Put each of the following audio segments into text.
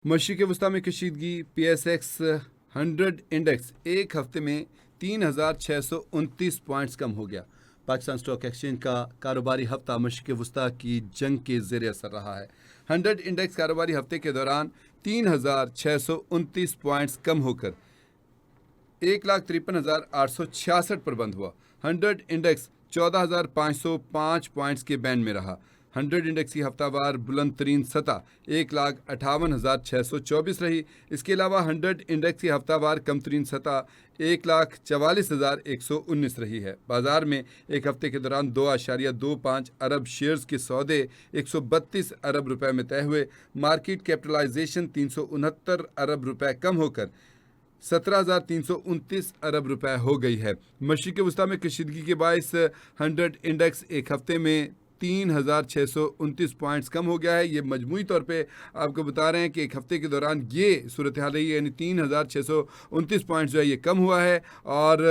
मशरिक़ वस्ता में कशीदगी PSX 100 index एक हफ्ते में 3,629 पॉइंट्स कम हो गया। पाकिस्तान स्टॉक एक्सचेंज का कारोबारी हफ्ता मशरिक़ वस्ता की जंग के ज़ेर असर रहा है। 100 इंडेक्स कारोबारी हफ्ते के दौरान 3,629 पॉइंट्स कम होकर 1,53,866 पर बंद हुआ। 100 इंडेक्स 14,505 पॉइंट्स के बैंड में रहा। 100 इंडेक्स की हफ्तावार बुलंद तरीन सतह 1,58,624 रही। इसके अलावा 100 इंडेक्स की हफ्तावार कम तरीन सतह 1,44,119 रही है। बाजार में एक हफ्ते के दौरान 2.25 अरब शेयर्स के सौदे 132 अरब रुपए में तय हुए। मार्केट कैपिटलाइजेशन 369 अरब रुपए कम होकर 17,329 अरब रुपए हो गई है। मशरिक़ वस्ता में कशीदगी के बायस 100 इंडेक्स एक हफ्ते में 3,629 पॉइंट्स कम हो गया है। ये मजमूई तौर पे आपको बता रहे हैं कि एक हफ्ते के दौरान ये सूरत हाल रही है, यानी 3,629 पॉइंट्स जो है ये कम हुआ है और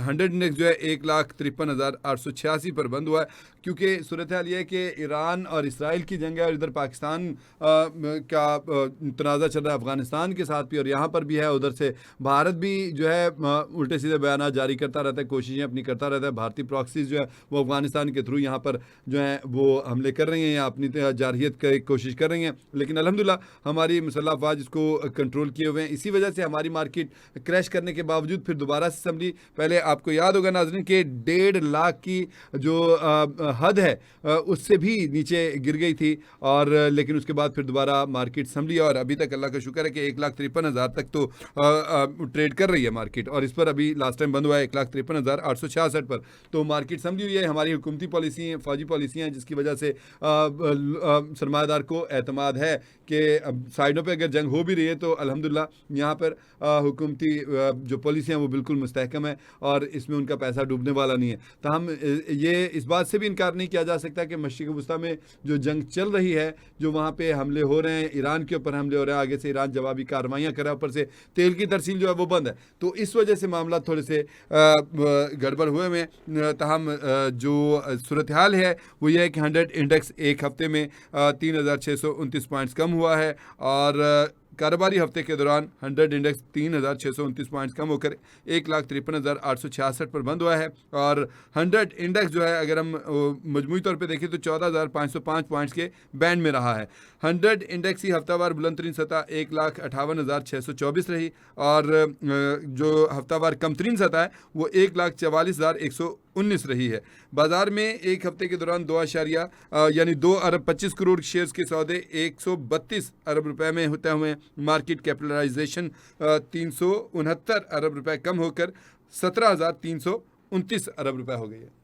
100 इंडेक्स जो है 1,53,886 पर बंद हुआ है। क्योंकि सूरत हाल ये है कि ईरान और इसराइल की जंग है और इधर पाकिस्तान का तनाज़ा चल रहा है अफ़गानिस्तान के साथ भी, और यहाँ पर भी है। उधर से भारत भी जो है उल्टे सीधे बयान जारी करता रहता है, कोशिशें अपनी करता रहता है। भारतीय प्रॉक्सीज जो है वो अफ़गानिस्तान के थ्रू यहाँ पर जो है वो हमले कर रही हैं या अपनी जारहियत की कोशिश कर रही हैं, लेकिन अल्हम्दुलिल्लाह हमारी मुसल्लह अफ़वाज इसको कंट्रोल किए हुए हैं। इसी वजह से हमारी मार्केट क्रैश करने के बावजूद फिर दोबारा से संभली। पहले आपको याद होगा नाज़रीन कि 1.5 लाख की जो हद है उससे भी नीचे गिर गई थी, और लेकिन उसके बाद फिर दोबारा मार्केट संभली और अभी तक अल्लाह का शुक्र है कि 1,53,000 तक तो ट्रेड कर रही है मार्केट, और इस पर अभी लास्ट टाइम बंद हुआ है 1,53,866 पर। तो मार्केट संभली हुई है। हमारी हुकूमती पॉलिसी हैं, फौजी पॉलिसियाँ हैं, जिसकी वजह से सरमायादार को एतमाद है कि साइडों पे अगर जंग हो भी रही है तो अल्हम्दुलिल्लाह यहाँ पर हुकूमती जो पॉलिसियाँ वो बिल्कुल मुस्तहकम है और इसमें उनका पैसा डूबने वाला नहीं है। तो हम ये इस बात से भी इनकार नहीं किया जा सकता कि मशरिक़ वस्ता में जो जंग चल रही है, जो वहाँ पे हमले हो रहे हैं, ईरान के ऊपर हमले हो रहे हैं, आगे से ईरान जवाबी कार्रवाइयाँ कर रहा है, ऊपर से तेल की तरसील जो है वो बंद है। तो इस वजह से मामला थोड़े से गड़बड़ हुए में, तहम जो सूरत हाल है वो ये है कि 100 इंडेक्स एक हफ्ते में 3,629 पॉइंट्स कम हुआ है और कारोबारी हफ्ते के दौरान 100 इंडेक्स 3,629 पॉइंट्स कम होकर 1,53,866 पर बंद हुआ है। और 100 इंडेक्स जो है अगर हम मजमूई तौर पे देखें तो 14,505 पॉइंट्स के बैंड में रहा है। 100 इंडेक्स की हफ्तावार बुलंदतरीन सतह 1,58,624 रही और जो हफ्तावार कमतरीन सतह है वो 1,44,119 रही है। बाजार में एक हफ्ते के दौरान 2 अरब 25 करोड़ शेयर्स के सौदे 132 अरब रुपए में होते हुए मार्केट कैपिटलाइजेशन 369 अरब रुपए कम होकर 17,329 अरब रुपए हो गई है।